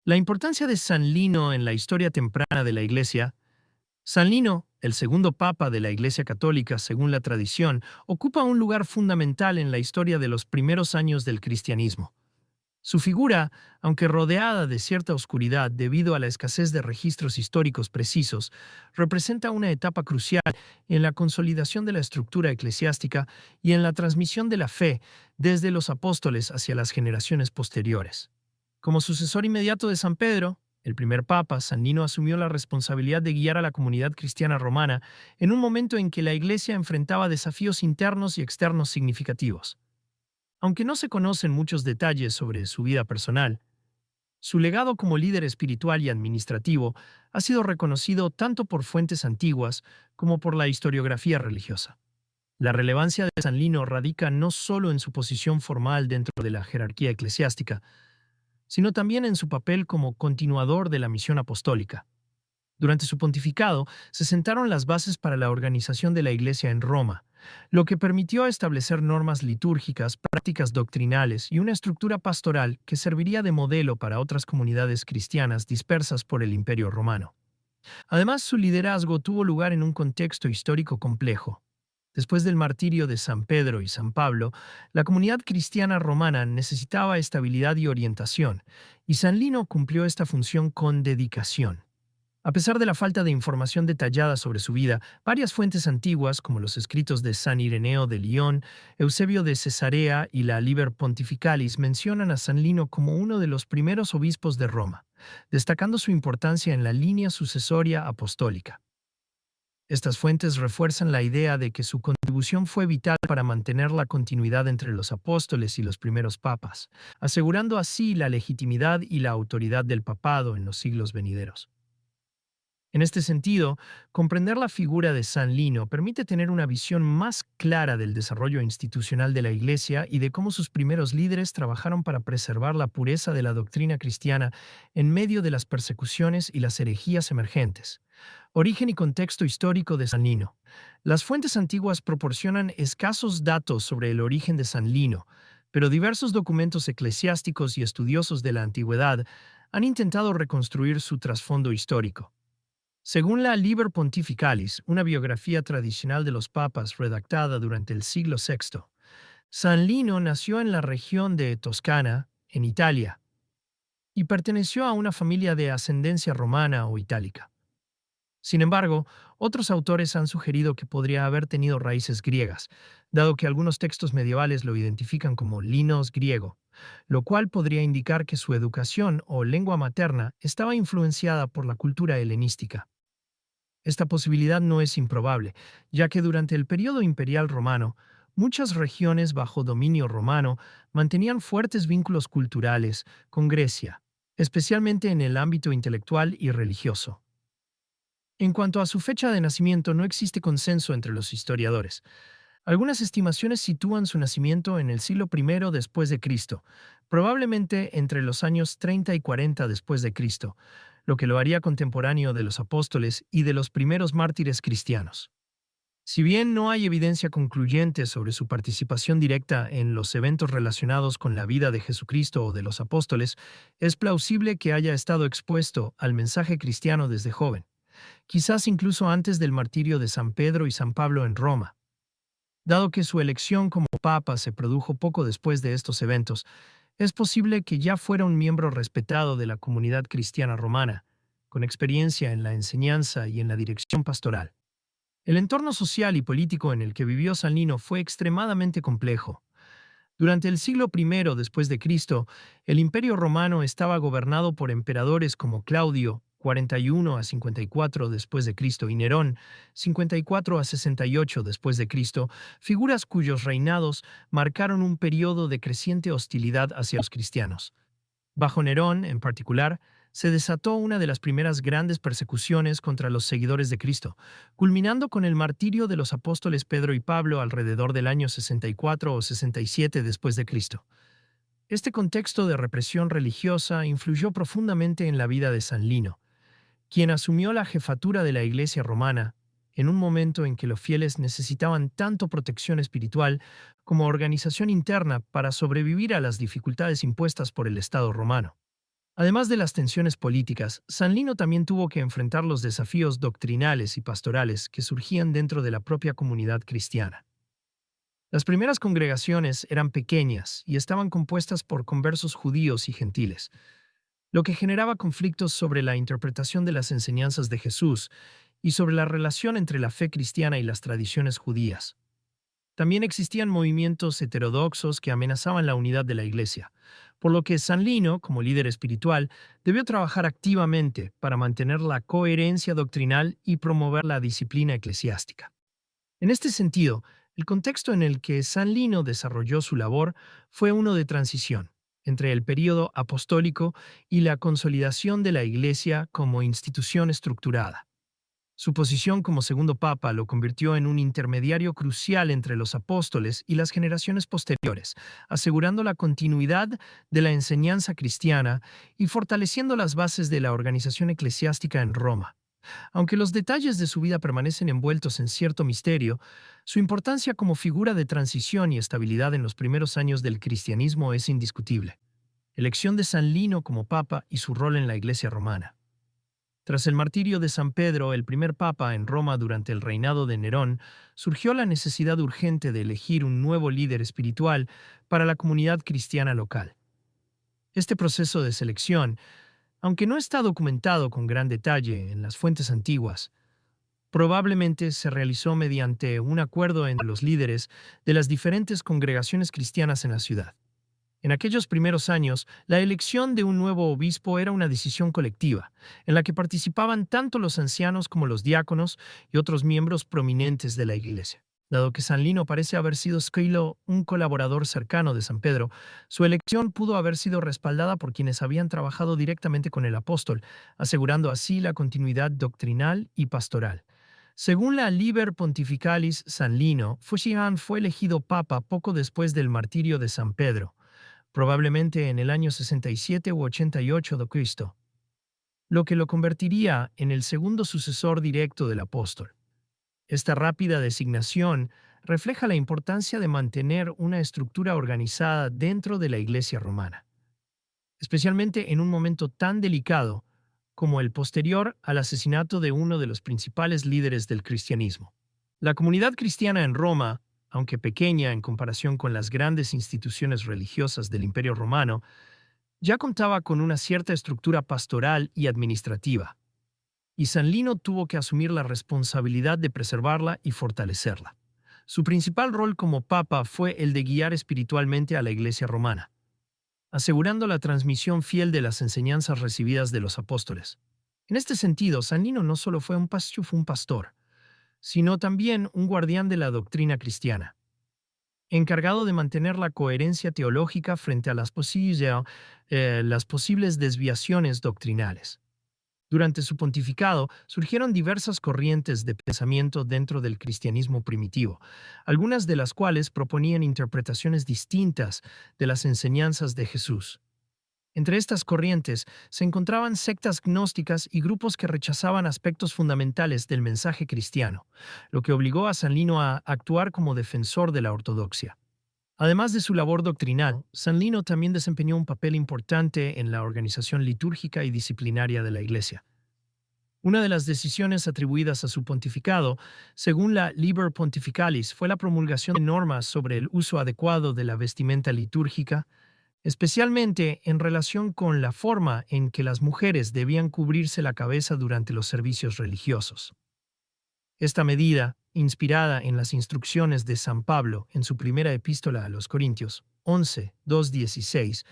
La importancia de San Lino en la historia temprana de la Iglesia. San Lino, el segundo papa de la Iglesia Católica según la tradición, ocupa un lugar fundamental en la historia de los primeros años del cristianismo. Su figura, aunque rodeada de cierta oscuridad debido a la escasez de registros históricos precisos, representa una etapa crucial en la consolidación de la estructura eclesiástica y en la transmisión de la fe desde los apóstoles hacia las generaciones posteriores. Como sucesor inmediato de San Pedro, el primer papa, San Lino asumió la responsabilidad de guiar a la comunidad cristiana romana en un momento en que la Iglesia enfrentaba desafíos internos y externos significativos. Aunque no se conocen muchos detalles sobre su vida personal, su legado como líder espiritual y administrativo ha sido reconocido tanto por fuentes antiguas como por la historiografía religiosa. La relevancia de San Lino radica no solo en su posición formal dentro de la jerarquía eclesiástica, sino también en su papel como continuador de la misión apostólica. Durante su pontificado se sentaron las bases para la organización de la Iglesia en Roma, lo que permitió establecer normas litúrgicas, prácticas doctrinales y una estructura pastoral que serviría de modelo para otras comunidades cristianas dispersas por el Imperio Romano. Además, su liderazgo tuvo lugar en un contexto histórico complejo. Después del martirio de San Pedro y San Pablo, la comunidad cristiana romana necesitaba estabilidad y orientación, y San Lino cumplió esta función con dedicación. A pesar de la falta de información detallada sobre su vida, varias fuentes antiguas, como los escritos de San Ireneo de Lyon, Eusebio de Cesarea y la Liber Pontificalis, mencionan a San Lino como uno de los primeros obispos de Roma, destacando su importancia en la línea sucesoria apostólica. Estas fuentes refuerzan la idea de que su contribución fue vital para mantener la continuidad entre los apóstoles y los primeros papas, asegurando así la legitimidad y la autoridad del papado en los siglos venideros. En este sentido, comprender la figura de San Lino permite tener una visión más clara del desarrollo institucional de la Iglesia y de cómo sus primeros líderes trabajaron para preservar la pureza de la doctrina cristiana en medio de las persecuciones y las herejías emergentes. Origen y contexto histórico de San Lino. Las fuentes antiguas proporcionan escasos datos sobre el origen de San Lino, pero diversos documentos eclesiásticos y estudiosos de la antigüedad han intentado reconstruir su trasfondo histórico. Según la Liber Pontificalis, una biografía tradicional de los papas redactada durante el siglo VI, San Lino nació en la región de Toscana, en Italia, y perteneció a una familia de ascendencia romana o itálica. Sin embargo, otros autores han sugerido que podría haber tenido raíces griegas, dado que algunos textos medievales lo identifican como linos griego, lo cual podría indicar que su educación o lengua materna estaba influenciada por la cultura helenística. Esta posibilidad no es improbable, ya que durante el periodo imperial romano, muchas regiones bajo dominio romano mantenían fuertes vínculos culturales con Grecia, especialmente en el ámbito intelectual y religioso. En cuanto a su fecha de nacimiento, no existe consenso entre los historiadores. Algunas estimaciones sitúan su nacimiento en el siglo I después de Cristo, probablemente entre los años 30 y 40 después de Cristo, lo que lo haría contemporáneo de los apóstoles y de los primeros mártires cristianos. Si bien no hay evidencia concluyente sobre su participación directa en los eventos relacionados con la vida de Jesucristo o de los apóstoles, es plausible que haya estado expuesto al mensaje cristiano desde joven, quizás incluso antes del martirio de San Pedro y San Pablo en Roma. Dado que su elección como papa se produjo poco después de estos eventos, es posible que ya fuera un miembro respetado de la comunidad cristiana romana, con experiencia en la enseñanza y en la dirección pastoral. El entorno social y político en el que vivió San Lino fue extremadamente complejo. Durante el siglo I después de Cristo, el Imperio Romano estaba gobernado por emperadores como Claudio, 41 a 54 después de Cristo, y Nerón, 54 a 68 después de Cristo, figuras cuyos reinados marcaron un periodo de creciente hostilidad hacia los cristianos. Bajo Nerón, en particular, se desató una de las primeras grandes persecuciones contra los seguidores de Cristo, culminando con el martirio de los apóstoles Pedro y Pablo alrededor del año 64 o 67 después de Cristo. Este contexto de represión religiosa influyó profundamente en la vida de San Lino, quien asumió la jefatura de la Iglesia romana en un momento en que los fieles necesitaban tanto protección espiritual como organización interna para sobrevivir a las dificultades impuestas por el Estado romano. Además de las tensiones políticas, San Lino también tuvo que enfrentar los desafíos doctrinales y pastorales que surgían dentro de la propia comunidad cristiana. Las primeras congregaciones eran pequeñas y estaban compuestas por conversos judíos y gentiles, lo que generaba conflictos sobre la interpretación de las enseñanzas de Jesús y sobre la relación entre la fe cristiana y las tradiciones judías. También existían movimientos heterodoxos que amenazaban la unidad de la Iglesia, por lo que San Lino, como líder espiritual, debió trabajar activamente para mantener la coherencia doctrinal y promover la disciplina eclesiástica. En este sentido, el contexto en el que San Lino desarrolló su labor fue uno de transición entre el período apostólico y la consolidación de la Iglesia como institución estructurada. Su posición como segundo papa lo convirtió en un intermediario crucial entre los apóstoles y las generaciones posteriores, asegurando la continuidad de la enseñanza cristiana y fortaleciendo las bases de la organización eclesiástica en Roma. Aunque los detalles de su vida permanecen envueltos en cierto misterio, su importancia como figura de transición y estabilidad en los primeros años del cristianismo es indiscutible. Elección de San Lino como papa y su rol en la Iglesia romana. Tras el martirio de San Pedro, el primer papa en Roma durante el reinado de Nerón, surgió la necesidad urgente de elegir un nuevo líder espiritual para la comunidad cristiana local. Este proceso de selección, aunque no está documentado con gran detalle en las fuentes antiguas, probablemente se realizó mediante un acuerdo entre los líderes de las diferentes congregaciones cristianas en la ciudad. En aquellos primeros años, la elección de un nuevo obispo era una decisión colectiva, en la que participaban tanto los ancianos como los diáconos y otros miembros prominentes de la Iglesia. Dado que San Lino parece haber sido Squilo, un colaborador cercano de San Pedro, su elección pudo haber sido respaldada por quienes habían trabajado directamente con el apóstol, asegurando así la continuidad doctrinal y pastoral. Según la Liber Pontificalis, San Lino Fuxian fue elegido papa poco después del martirio de San Pedro, probablemente en el año 67 u 88 de Cristo, lo que lo convertiría en el segundo sucesor directo del apóstol. Esta rápida designación refleja la importancia de mantener una estructura organizada dentro de la Iglesia romana, especialmente en un momento tan delicado como el posterior al asesinato de uno de los principales líderes del cristianismo. La comunidad cristiana en Roma, aunque pequeña en comparación con las grandes instituciones religiosas del Imperio Romano, ya contaba con una cierta estructura pastoral y administrativa, y San Lino tuvo que asumir la responsabilidad de preservarla y fortalecerla. Su principal rol como papa fue el de guiar espiritualmente a la Iglesia romana, asegurando la transmisión fiel de las enseñanzas recibidas de los apóstoles. En este sentido, San Lino no solo fue un pastor, sino también un guardián de la doctrina cristiana, encargado de mantener la coherencia teológica frente a las posibles desviaciones doctrinales. Durante su pontificado surgieron diversas corrientes de pensamiento dentro del cristianismo primitivo, algunas de las cuales proponían interpretaciones distintas de las enseñanzas de Jesús. Entre estas corrientes se encontraban sectas gnósticas y grupos que rechazaban aspectos fundamentales del mensaje cristiano, lo que obligó a San Lino a actuar como defensor de la ortodoxia. Además de su labor doctrinal, San Lino también desempeñó un papel importante en la organización litúrgica y disciplinaria de la Iglesia. Una de las decisiones atribuidas a su pontificado, según la Liber Pontificalis, fue la promulgación de normas sobre el uso adecuado de la vestimenta litúrgica, especialmente en relación con la forma en que las mujeres debían cubrirse la cabeza durante los servicios religiosos. Esta medida, inspirada en las instrucciones de San Pablo en su primera epístola a los Corintios 11:2-16,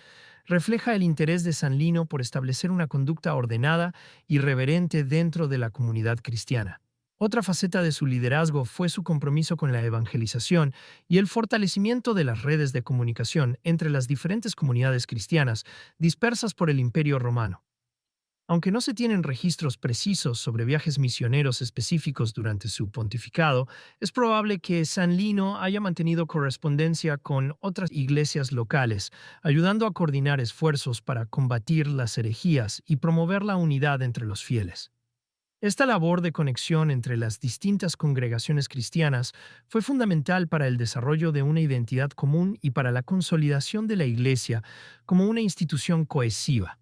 refleja el interés de San Lino por establecer una conducta ordenada y reverente dentro de la comunidad cristiana. Otra faceta de su liderazgo fue su compromiso con la evangelización y el fortalecimiento de las redes de comunicación entre las diferentes comunidades cristianas dispersas por el Imperio Romano. Aunque no se tienen registros precisos sobre viajes misioneros específicos durante su pontificado, es probable que San Lino haya mantenido correspondencia con otras iglesias locales, ayudando a coordinar esfuerzos para combatir las herejías y promover la unidad entre los fieles. Esta labor de conexión entre las distintas congregaciones cristianas fue fundamental para el desarrollo de una identidad común y para la consolidación de la Iglesia como una institución cohesiva.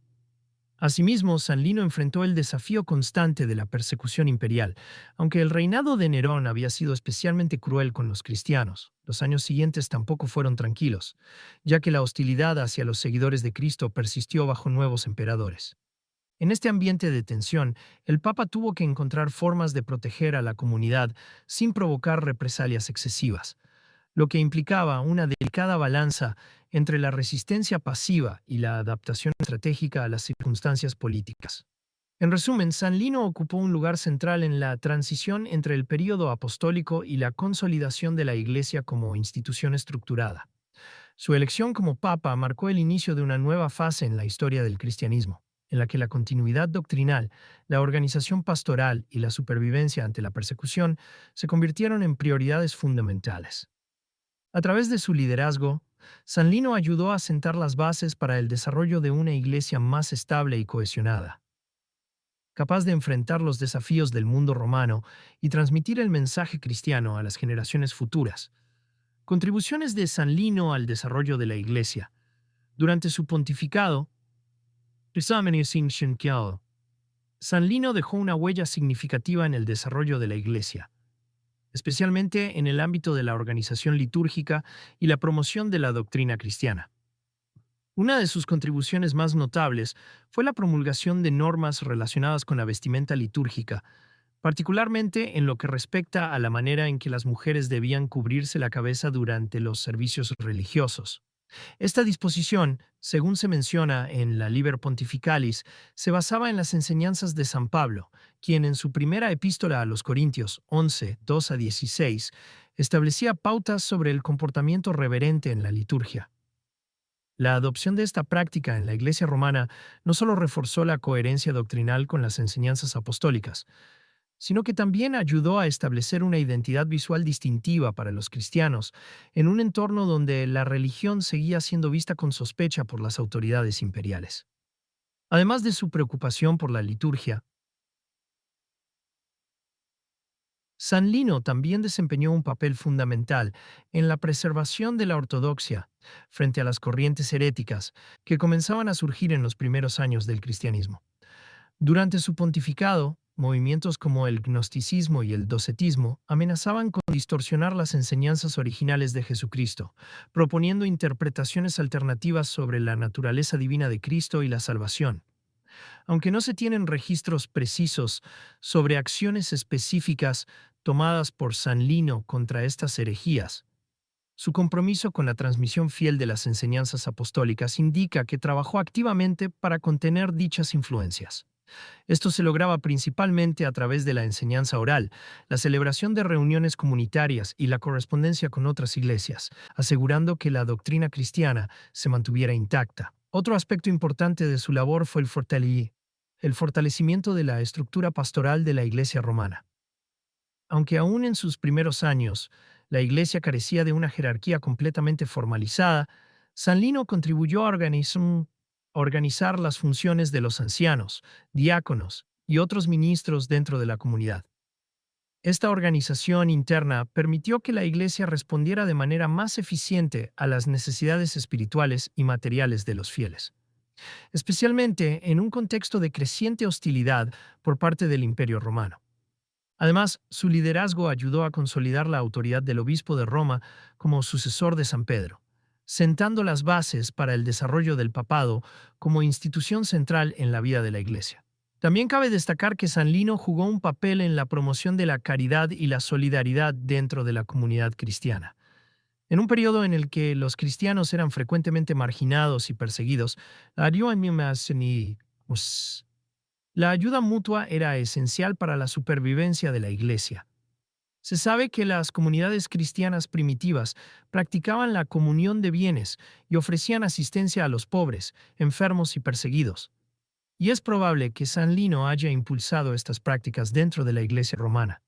Asimismo, San Lino enfrentó el desafío constante de la persecución imperial. Aunque el reinado de Nerón había sido especialmente cruel con los cristianos, los años siguientes tampoco fueron tranquilos, ya que la hostilidad hacia los seguidores de Cristo persistió bajo nuevos emperadores. En este ambiente de tensión, el Papa tuvo que encontrar formas de proteger a la comunidad sin provocar represalias excesivas, lo que implicaba una delicada balanza entre la resistencia pasiva y la adaptación estratégica a las circunstancias políticas. En resumen, San Lino ocupó un lugar central en la transición entre el período apostólico y la consolidación de la Iglesia como institución estructurada. Su elección como papa marcó el inicio de una nueva fase en la historia del cristianismo, en la que la continuidad doctrinal, la organización pastoral y la supervivencia ante la persecución se convirtieron en prioridades fundamentales. A través de su liderazgo, San Lino ayudó a sentar las bases para el desarrollo de una iglesia más estable y cohesionada, capaz de enfrentar los desafíos del mundo romano y transmitir el mensaje cristiano a las generaciones futuras. Contribuciones de San Lino al desarrollo de la iglesia. Durante su pontificado, San Lino dejó una huella significativa en el desarrollo de la iglesia, especialmente en el ámbito de la organización litúrgica y la promoción de la doctrina cristiana. Una de sus contribuciones más notables fue la promulgación de normas relacionadas con la vestimenta litúrgica, particularmente en lo que respecta a la manera en que las mujeres debían cubrirse la cabeza durante los servicios religiosos. Esta disposición, según se menciona en la Liber Pontificalis, se basaba en las enseñanzas de San Pablo, quien en su primera epístola a los Corintios 11, 2 a 16, establecía pautas sobre el comportamiento reverente en la liturgia. La adopción de esta práctica en la Iglesia romana no solo reforzó la coherencia doctrinal con las enseñanzas apostólicas, sino que también ayudó a establecer una identidad visual distintiva para los cristianos en un entorno donde la religión seguía siendo vista con sospecha por las autoridades imperiales. Además de su preocupación por la liturgia, San Lino también desempeñó un papel fundamental en la preservación de la ortodoxia frente a las corrientes heréticas que comenzaban a surgir en los primeros años del cristianismo. Durante su pontificado, movimientos como el gnosticismo y el docetismo amenazaban con distorsionar las enseñanzas originales de Jesucristo, proponiendo interpretaciones alternativas sobre la naturaleza divina de Cristo y la salvación. Aunque no se tienen registros precisos sobre acciones específicas tomadas por San Lino contra estas herejías, su compromiso con la transmisión fiel de las enseñanzas apostólicas indica que trabajó activamente para contener dichas influencias. Esto se lograba principalmente a través de la enseñanza oral, la celebración de reuniones comunitarias y la correspondencia con otras iglesias, asegurando que la doctrina cristiana se mantuviera intacta. Otro aspecto importante de su labor fue el fortalecimiento de la estructura pastoral de la Iglesia romana. Aunque aún en sus primeros años, la Iglesia carecía de una jerarquía completamente formalizada, San Lino contribuyó a organizar las funciones de los ancianos, diáconos y otros ministros dentro de la comunidad. Esta organización interna permitió que la Iglesia respondiera de manera más eficiente a las necesidades espirituales y materiales de los fieles, especialmente en un contexto de creciente hostilidad por parte del Imperio Romano. Además, su liderazgo ayudó a consolidar la autoridad del obispo de Roma como sucesor de San Pedro, sentando las bases para el desarrollo del papado como institución central en la vida de la Iglesia. También cabe destacar que San Lino jugó un papel en la promoción de la caridad y la solidaridad dentro de la comunidad cristiana. En un periodo en el que los cristianos eran frecuentemente marginados y perseguidos, la ayuda mutua era esencial para la supervivencia de la Iglesia. Se sabe que las comunidades cristianas primitivas practicaban la comunión de bienes y ofrecían asistencia a los pobres, enfermos y perseguidos. Y es probable que San Lino haya impulsado estas prácticas dentro de la Iglesia romana.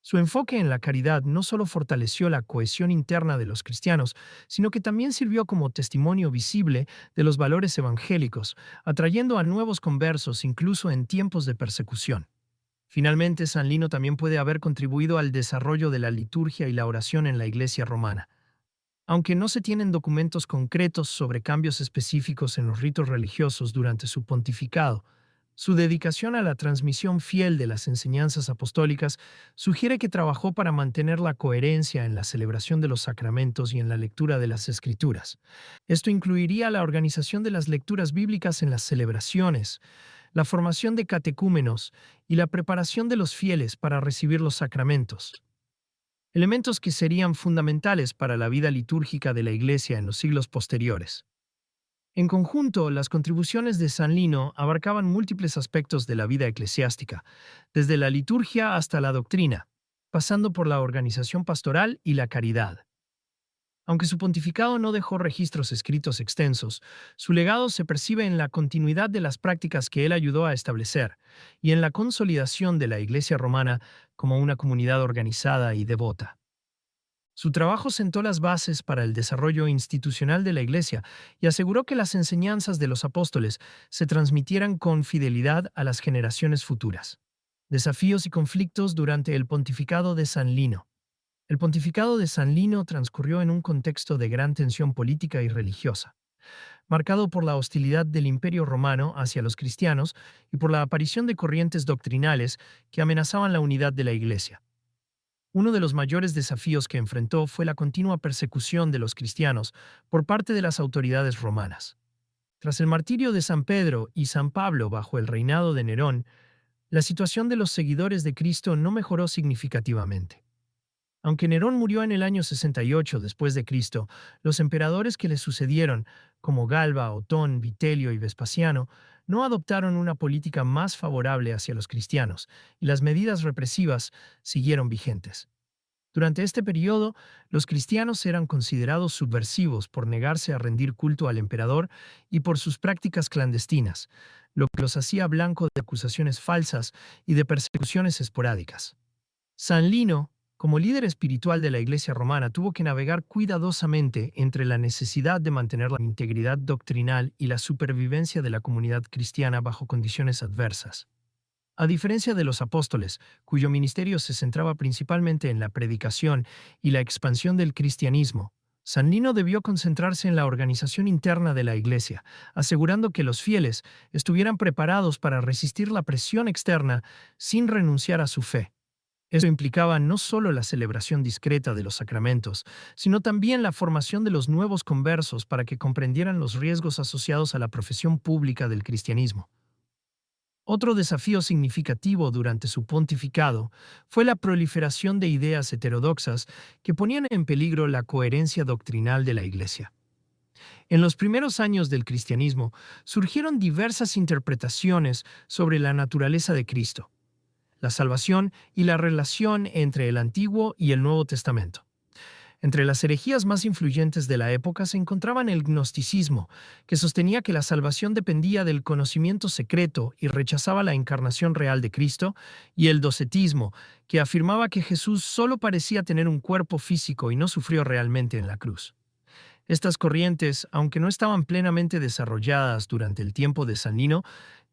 Su enfoque en la caridad no solo fortaleció la cohesión interna de los cristianos, sino que también sirvió como testimonio visible de los valores evangélicos, atrayendo a nuevos conversos incluso en tiempos de persecución. Finalmente, San Lino también puede haber contribuido al desarrollo de la liturgia y la oración en la Iglesia romana. Aunque no se tienen documentos concretos sobre cambios específicos en los ritos religiosos durante su pontificado, su dedicación a la transmisión fiel de las enseñanzas apostólicas sugiere que trabajó para mantener la coherencia en la celebración de los sacramentos y en la lectura de las Escrituras. Esto incluiría la organización de las lecturas bíblicas en las celebraciones, la formación de catecúmenos y la preparación de los fieles para recibir los sacramentos, elementos que serían fundamentales para la vida litúrgica de la Iglesia en los siglos posteriores. En conjunto, las contribuciones de San Lino abarcaban múltiples aspectos de la vida eclesiástica, desde la liturgia hasta la doctrina, pasando por la organización pastoral y la caridad. Aunque su pontificado no dejó registros escritos extensos, su legado se percibe en la continuidad de las prácticas que él ayudó a establecer y en la consolidación de la Iglesia romana como una comunidad organizada y devota. Su trabajo sentó las bases para el desarrollo institucional de la Iglesia y aseguró que las enseñanzas de los apóstoles se transmitieran con fidelidad a las generaciones futuras. Desafíos y conflictos durante el pontificado de San Lino. El pontificado de San Lino transcurrió en un contexto de gran tensión política y religiosa, marcado por la hostilidad del Imperio romano hacia los cristianos y por la aparición de corrientes doctrinales que amenazaban la unidad de la Iglesia. Uno de los mayores desafíos que enfrentó fue la continua persecución de los cristianos por parte de las autoridades romanas. Tras el martirio de San Pedro y San Pablo bajo el reinado de Nerón, la situación de los seguidores de Cristo no mejoró significativamente. Aunque Nerón murió en el año 68 después de Cristo, los emperadores que le sucedieron, como Galba, Otón, Vitelio y Vespasiano, no adoptaron una política más favorable hacia los cristianos, y las medidas represivas siguieron vigentes. Durante este periodo, los cristianos eran considerados subversivos por negarse a rendir culto al emperador y por sus prácticas clandestinas, lo que los hacía blanco de acusaciones falsas y de persecuciones esporádicas. San Lino, como líder espiritual de la Iglesia romana, tuvo que navegar cuidadosamente entre la necesidad de mantener la integridad doctrinal y la supervivencia de la comunidad cristiana bajo condiciones adversas. A diferencia de los apóstoles, cuyo ministerio se centraba principalmente en la predicación y la expansión del cristianismo, San Lino debió concentrarse en la organización interna de la Iglesia, asegurando que los fieles estuvieran preparados para resistir la presión externa sin renunciar a su fe. Esto implicaba no solo la celebración discreta de los sacramentos, sino también la formación de los nuevos conversos para que comprendieran los riesgos asociados a la profesión pública del cristianismo. Otro desafío significativo durante su pontificado fue la proliferación de ideas heterodoxas que ponían en peligro la coherencia doctrinal de la Iglesia. En los primeros años del cristianismo surgieron diversas interpretaciones sobre la naturaleza de Cristo, la salvación y la relación entre el Antiguo y el Nuevo Testamento. Entre las herejías más influyentes de la época se encontraban el gnosticismo, que sostenía que la salvación dependía del conocimiento secreto y rechazaba la encarnación real de Cristo, y el docetismo, que afirmaba que Jesús solo parecía tener un cuerpo físico y no sufrió realmente en la cruz. Estas corrientes, aunque no estaban plenamente desarrolladas durante el tiempo de San Lino,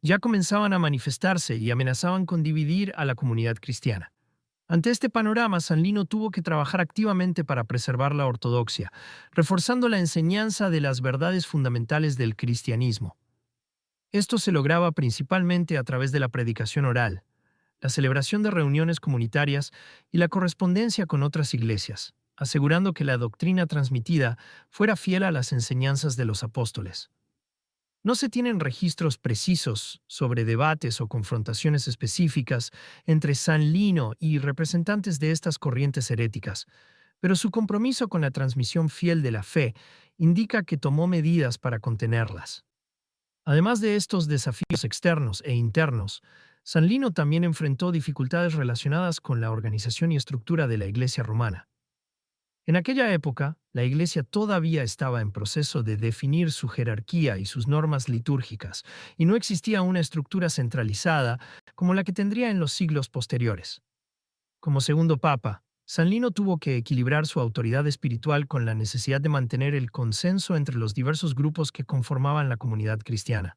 ya comenzaban a manifestarse y amenazaban con dividir a la comunidad cristiana. Ante este panorama, San Lino tuvo que trabajar activamente para preservar la ortodoxia, reforzando la enseñanza de las verdades fundamentales del cristianismo. Esto se lograba principalmente a través de la predicación oral, la celebración de reuniones comunitarias y la correspondencia con otras iglesias, asegurando que la doctrina transmitida fuera fiel a las enseñanzas de los apóstoles. No se tienen registros precisos sobre debates o confrontaciones específicas entre San Lino y representantes de estas corrientes heréticas, pero su compromiso con la transmisión fiel de la fe indica que tomó medidas para contenerlas. Además de estos desafíos externos e internos, San Lino también enfrentó dificultades relacionadas con la organización y estructura de la Iglesia romana. En aquella época, la Iglesia todavía estaba en proceso de definir su jerarquía y sus normas litúrgicas, y no existía una estructura centralizada como la que tendría en los siglos posteriores. Como segundo papa, San Lino tuvo que equilibrar su autoridad espiritual con la necesidad de mantener el consenso entre los diversos grupos que conformaban la comunidad cristiana.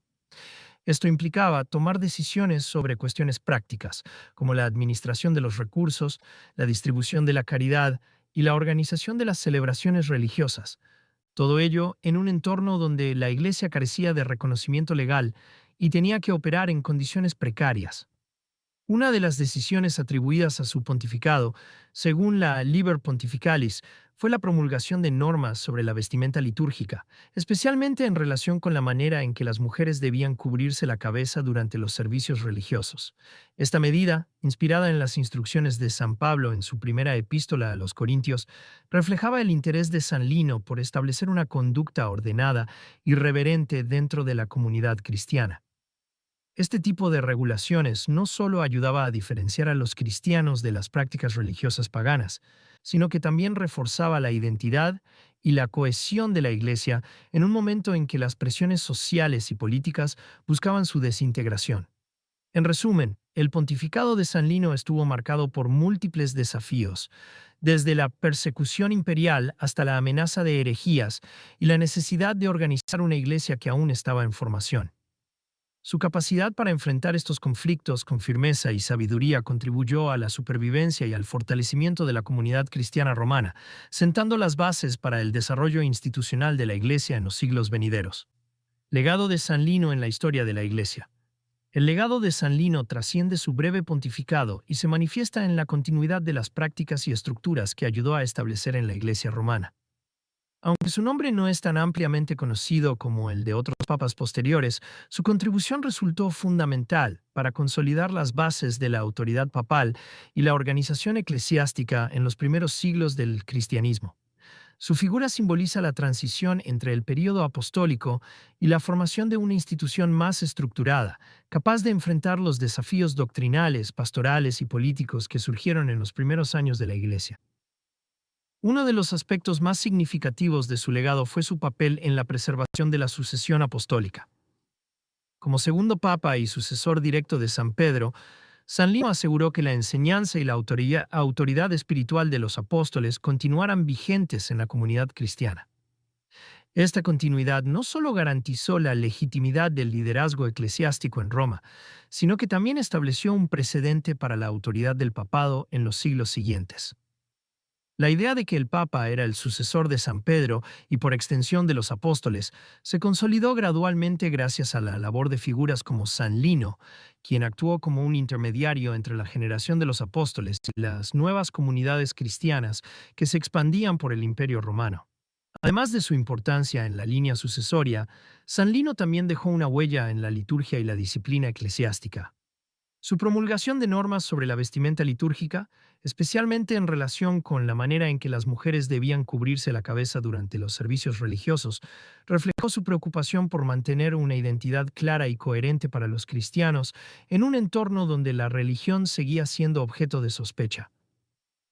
Esto implicaba tomar decisiones sobre cuestiones prácticas, como la administración de los recursos, la distribución de la caridad y la organización de las celebraciones religiosas. Todo ello en un entorno donde la Iglesia carecía de reconocimiento legal y tenía que operar en condiciones precarias. Una de las decisiones atribuidas a su pontificado, según la Liber Pontificalis, fue la promulgación de normas sobre la vestimenta litúrgica, especialmente en relación con la manera en que las mujeres debían cubrirse la cabeza durante los servicios religiosos. Esta medida, inspirada en las instrucciones de San Pablo en su primera epístola a los Corintios, reflejaba el interés de San Lino por establecer una conducta ordenada y reverente dentro de la comunidad cristiana. Este tipo de regulaciones no solo ayudaba a diferenciar a los cristianos de las prácticas religiosas paganas, sino que también reforzaba la identidad y la cohesión de la Iglesia en un momento en que las presiones sociales y políticas buscaban su desintegración. En resumen, el pontificado de San Lino estuvo marcado por múltiples desafíos, desde la persecución imperial hasta la amenaza de herejías y la necesidad de organizar una iglesia que aún estaba en formación. Su capacidad para enfrentar estos conflictos con firmeza y sabiduría contribuyó a la supervivencia y al fortalecimiento de la comunidad cristiana romana, sentando las bases para el desarrollo institucional de la Iglesia en los siglos venideros. Legado de San Lino en la historia de la Iglesia. El legado de San Lino trasciende su breve pontificado y se manifiesta en la continuidad de las prácticas y estructuras que ayudó a establecer en la Iglesia romana. Aunque su nombre no es tan ampliamente conocido como el de otros papas posteriores, su contribución resultó fundamental para consolidar las bases de la autoridad papal y la organización eclesiástica en los primeros siglos del cristianismo. Su figura simboliza la transición entre el período apostólico y la formación de una institución más estructurada, capaz de enfrentar los desafíos doctrinales, pastorales y políticos que surgieron en los primeros años de la Iglesia. Uno de los aspectos más significativos de su legado fue su papel en la preservación de la sucesión apostólica. Como segundo papa y sucesor directo de San Pedro, San Lino aseguró que la enseñanza y la autoridad espiritual de los apóstoles continuaran vigentes en la comunidad cristiana. Esta continuidad no solo garantizó la legitimidad del liderazgo eclesiástico en Roma, sino que también estableció un precedente para la autoridad del papado en los siglos siguientes. La idea de que el Papa era el sucesor de San Pedro y por extensión de los apóstoles se consolidó gradualmente gracias a la labor de figuras como San Lino, quien actuó como un intermediario entre la generación de los apóstoles y las nuevas comunidades cristianas que se expandían por el Imperio Romano. Además de su importancia en la línea sucesoria, San Lino también dejó una huella en la liturgia y la disciplina eclesiástica. Su promulgación de normas sobre la vestimenta litúrgica, especialmente en relación con la manera en que las mujeres debían cubrirse la cabeza durante los servicios religiosos, reflejó su preocupación por mantener una identidad clara y coherente para los cristianos en un entorno donde la religión seguía siendo objeto de sospecha.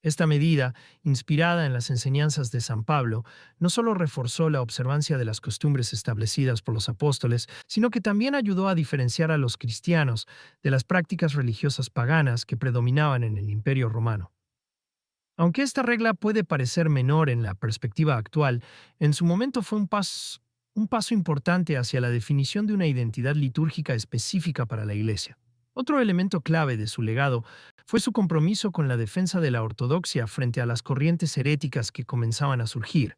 Esta medida, inspirada en las enseñanzas de San Pablo, no solo reforzó la observancia de las costumbres establecidas por los apóstoles, sino que también ayudó a diferenciar a los cristianos de las prácticas religiosas paganas que predominaban en el Imperio Romano. Aunque esta regla puede parecer menor en la perspectiva actual, en su momento fue un paso importante hacia la definición de una identidad litúrgica específica para la Iglesia. Otro elemento clave de su legado fue su compromiso con la defensa de la ortodoxia frente a las corrientes heréticas que comenzaban a surgir.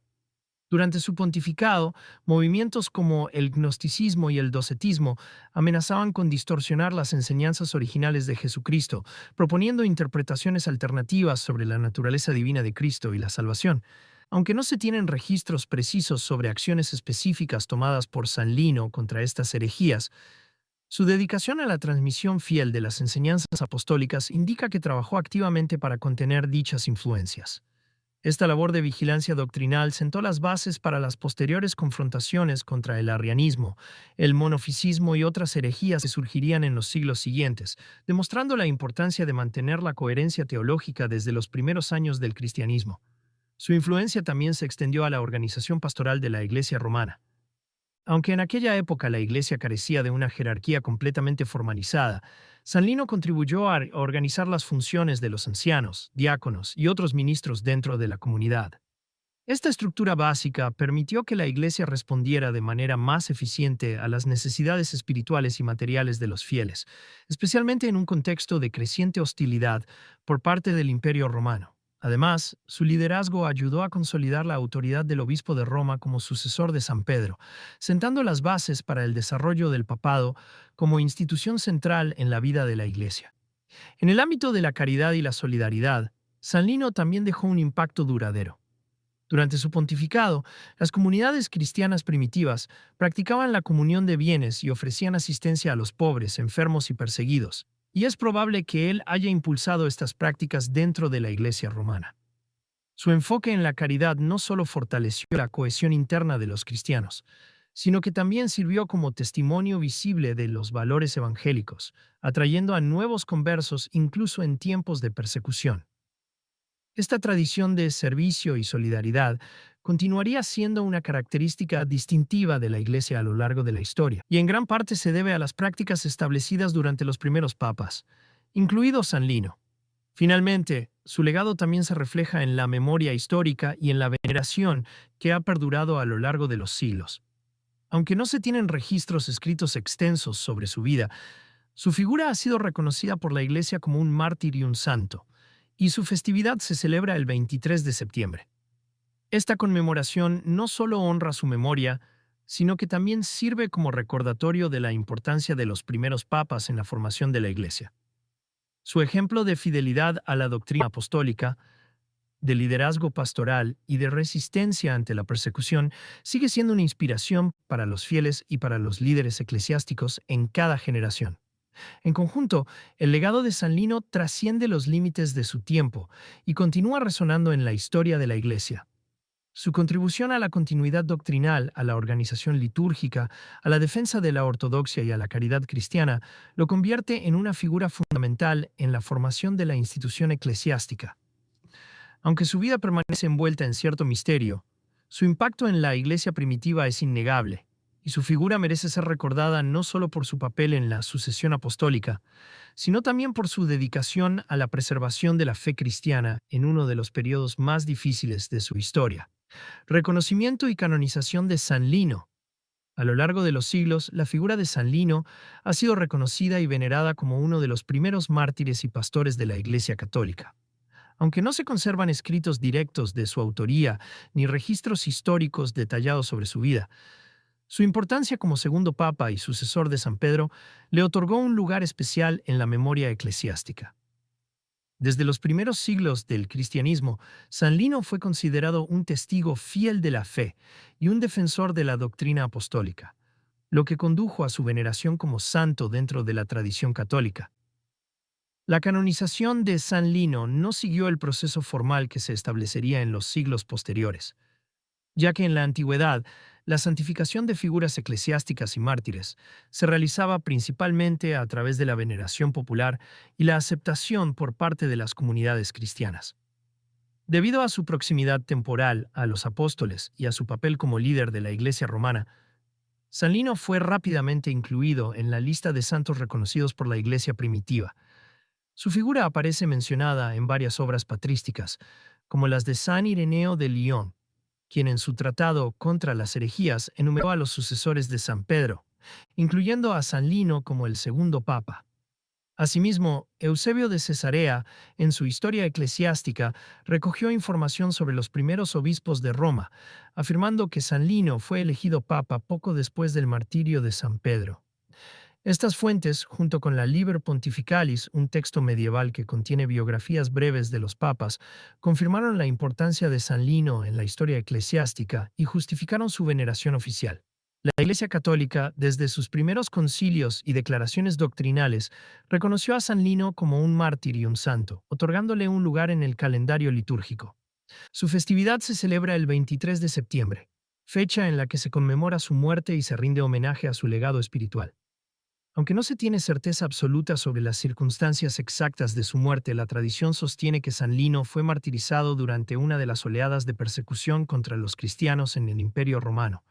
Durante su pontificado, movimientos como el gnosticismo y el docetismo amenazaban con distorsionar las enseñanzas originales de Jesucristo, proponiendo interpretaciones alternativas sobre la naturaleza divina de Cristo y la salvación. Aunque no se tienen registros precisos sobre acciones específicas tomadas por San Lino contra estas herejías, su dedicación a la transmisión fiel de las enseñanzas apostólicas indica que trabajó activamente para contener dichas influencias. Esta labor de vigilancia doctrinal sentó las bases para las posteriores confrontaciones contra el arrianismo, el monofisismo y otras herejías que surgirían en los siglos siguientes, demostrando la importancia de mantener la coherencia teológica desde los primeros años del cristianismo. Su influencia también se extendió a la organización pastoral de la Iglesia romana. Aunque en aquella época la Iglesia carecía de una jerarquía completamente formalizada, San Lino contribuyó a organizar las funciones de los ancianos, diáconos y otros ministros dentro de la comunidad. Esta estructura básica permitió que la Iglesia respondiera de manera más eficiente a las necesidades espirituales y materiales de los fieles, especialmente en un contexto de creciente hostilidad por parte del Imperio Romano. Además, su liderazgo ayudó a consolidar la autoridad del obispo de Roma como sucesor de San Pedro, sentando las bases para el desarrollo del papado como institución central en la vida de la Iglesia. En el ámbito de la caridad y la solidaridad, San Lino también dejó un impacto duradero. Durante su pontificado, las comunidades cristianas primitivas practicaban la comunión de bienes y ofrecían asistencia a los pobres, enfermos y perseguidos, y es probable que él haya impulsado estas prácticas dentro de la Iglesia romana. Su enfoque en la caridad no solo fortaleció la cohesión interna de los cristianos, sino que también sirvió como testimonio visible de los valores evangélicos, atrayendo a nuevos conversos incluso en tiempos de persecución. Esta tradición de servicio y solidaridad continuaría siendo una característica distintiva de la Iglesia a lo largo de la historia, y en gran parte se debe a las prácticas establecidas durante los primeros papas, incluido San Lino. Finalmente, su legado también se refleja en la memoria histórica y en la veneración que ha perdurado a lo largo de los siglos. Aunque no se tienen registros escritos extensos sobre su vida, su figura ha sido reconocida por la Iglesia como un mártir y un santo, y su festividad se celebra el 23 de septiembre. Esta conmemoración no solo honra su memoria, sino que también sirve como recordatorio de la importancia de los primeros papas en la formación de la Iglesia. Su ejemplo de fidelidad a la doctrina apostólica, de liderazgo pastoral y de resistencia ante la persecución sigue siendo una inspiración para los fieles y para los líderes eclesiásticos en cada generación. En conjunto, el legado de San Lino trasciende los límites de su tiempo y continúa resonando en la historia de la Iglesia. Su contribución a la continuidad doctrinal, a la organización litúrgica, a la defensa de la ortodoxia y a la caridad cristiana lo convierte en una figura fundamental en la formación de la institución eclesiástica. Aunque su vida permanece envuelta en cierto misterio, su impacto en la Iglesia primitiva es innegable, y su figura merece ser recordada no solo por su papel en la sucesión apostólica, sino también por su dedicación a la preservación de la fe cristiana en uno de los periodos más difíciles de su historia. Reconocimiento y canonización de San Lino. A lo largo de los siglos, la figura de San Lino ha sido reconocida y venerada como uno de los primeros mártires y pastores de la Iglesia católica. Aunque no se conservan escritos directos de su autoría ni registros históricos detallados sobre su vida, su importancia como segundo papa y sucesor de San Pedro le otorgó un lugar especial en la memoria eclesiástica. Desde los primeros siglos del cristianismo, San Lino fue considerado un testigo fiel de la fe y un defensor de la doctrina apostólica, lo que condujo a su veneración como santo dentro de la tradición católica. La canonización de San Lino no siguió el proceso formal que se establecería en los siglos posteriores, ya que en la antigüedad la santificación de figuras eclesiásticas y mártires se realizaba principalmente a través de la veneración popular y la aceptación por parte de las comunidades cristianas. Debido a su proximidad temporal a los apóstoles y a su papel como líder de la Iglesia romana, San Lino fue rápidamente incluido en la lista de santos reconocidos por la Iglesia primitiva. Su figura aparece mencionada en varias obras patrísticas, como las de San Ireneo de Lyon, quien en su tratado contra las herejías enumeró a los sucesores de San Pedro, incluyendo a San Lino como el segundo papa. Asimismo, Eusebio de Cesarea, en su Historia Eclesiástica, recogió información sobre los primeros obispos de Roma, afirmando que San Lino fue elegido papa poco después del martirio de San Pedro. Estas fuentes, junto con la Liber Pontificalis, un texto medieval que contiene biografías breves de los papas, confirmaron la importancia de San Lino en la historia eclesiástica y justificaron su veneración oficial. La Iglesia Católica, desde sus primeros concilios y declaraciones doctrinales, reconoció a San Lino como un mártir y un santo, otorgándole un lugar en el calendario litúrgico. Su festividad se celebra el 23 de septiembre, fecha en la que se conmemora su muerte y se rinde homenaje a su legado espiritual. Aunque no se tiene certeza absoluta sobre las circunstancias exactas de su muerte, la tradición sostiene que San Lino fue martirizado durante una de las oleadas de persecución contra los cristianos en el Imperio Romano.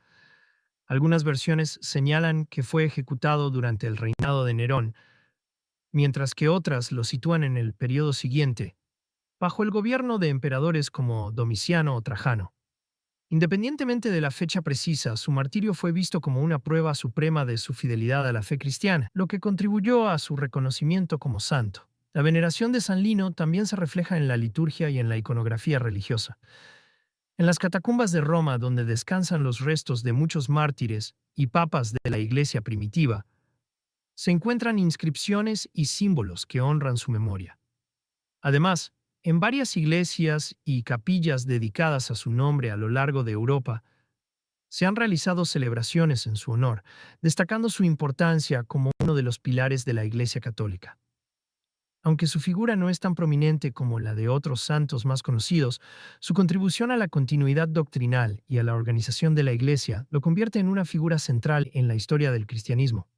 Algunas versiones señalan que fue ejecutado durante el reinado de Nerón, mientras que otras lo sitúan en el periodo siguiente, bajo el gobierno de emperadores como Domiciano o Trajano. Independientemente de la fecha precisa, su martirio fue visto como una prueba suprema de su fidelidad a la fe cristiana, lo que contribuyó a su reconocimiento como santo. La veneración de San Lino también se refleja en la liturgia y en la iconografía religiosa. En las catacumbas de Roma, donde descansan los restos de muchos mártires y papas de la iglesia primitiva, se encuentran inscripciones y símbolos que honran su memoria. Además, en varias iglesias y capillas dedicadas a su nombre a lo largo de Europa, se han realizado celebraciones en su honor, destacando su importancia como uno de los pilares de la Iglesia Católica. Aunque su figura no es tan prominente como la de otros santos más conocidos, su contribución a la continuidad doctrinal y a la organización de la Iglesia lo convierte en una figura central en la historia del cristianismo.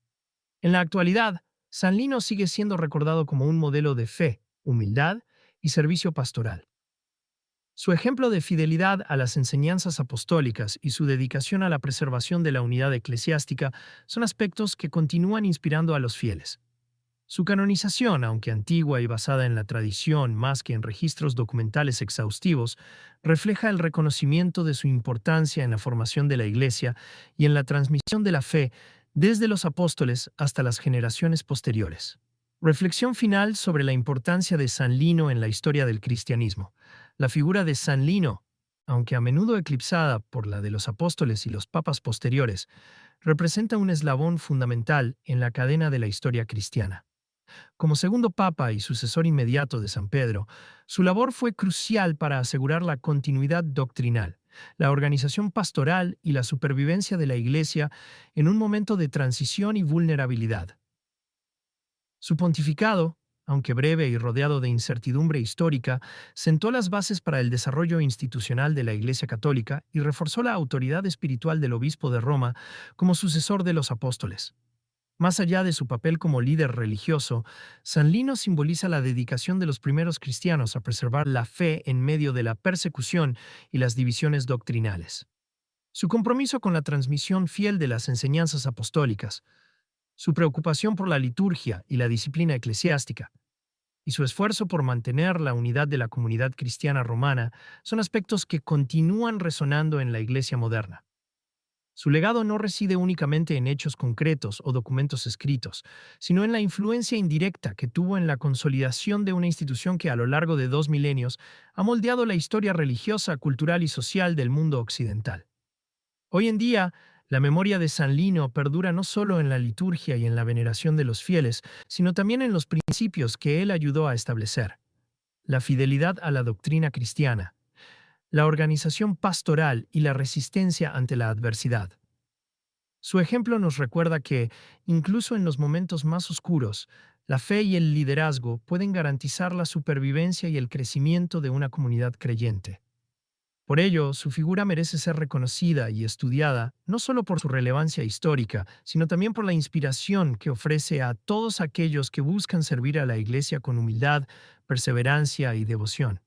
En la actualidad, San Lino sigue siendo recordado como un modelo de fe, humildad y servicio pastoral. Su ejemplo de fidelidad a las enseñanzas apostólicas y su dedicación a la preservación de la unidad eclesiástica son aspectos que continúan inspirando a los fieles. Su canonización, aunque antigua y basada en la tradición más que en registros documentales exhaustivos, refleja el reconocimiento de su importancia en la formación de la Iglesia y en la transmisión de la fe desde los apóstoles hasta las generaciones posteriores. Reflexión final sobre la importancia de San Lino en la historia del cristianismo. La figura de San Lino, aunque a menudo eclipsada por la de los apóstoles y los papas posteriores, representa un eslabón fundamental en la cadena de la historia cristiana. Como segundo papa y sucesor inmediato de San Pedro, su labor fue crucial para asegurar la continuidad doctrinal, la organización pastoral y la supervivencia de la Iglesia en un momento de transición y vulnerabilidad. Su pontificado, aunque breve y rodeado de incertidumbre histórica, sentó las bases para el desarrollo institucional de la Iglesia Católica y reforzó la autoridad espiritual del obispo de Roma como sucesor de los apóstoles. Más allá de su papel como líder religioso, San Lino simboliza la dedicación de los primeros cristianos a preservar la fe en medio de la persecución y las divisiones doctrinales. Su compromiso con la transmisión fiel de las enseñanzas apostólicas, su preocupación por la liturgia y la disciplina eclesiástica, y su esfuerzo por mantener la unidad de la comunidad cristiana romana son aspectos que continúan resonando en la Iglesia moderna. Su legado no reside únicamente en hechos concretos o documentos escritos, sino en la influencia indirecta que tuvo en la consolidación de una institución que a lo largo de 2 milenios ha moldeado la historia religiosa, cultural y social del mundo occidental. Hoy en día, la memoria de San Lino perdura no solo en la liturgia y en la veneración de los fieles, sino también en los principios que él ayudó a establecer: la fidelidad a la doctrina cristiana, la organización pastoral y la resistencia ante la adversidad. Su ejemplo nos recuerda que, incluso en los momentos más oscuros, la fe y el liderazgo pueden garantizar la supervivencia y el crecimiento de una comunidad creyente. Por ello, su figura merece ser reconocida y estudiada no solo por su relevancia histórica, sino también por la inspiración que ofrece a todos aquellos que buscan servir a la Iglesia con humildad, perseverancia y devoción.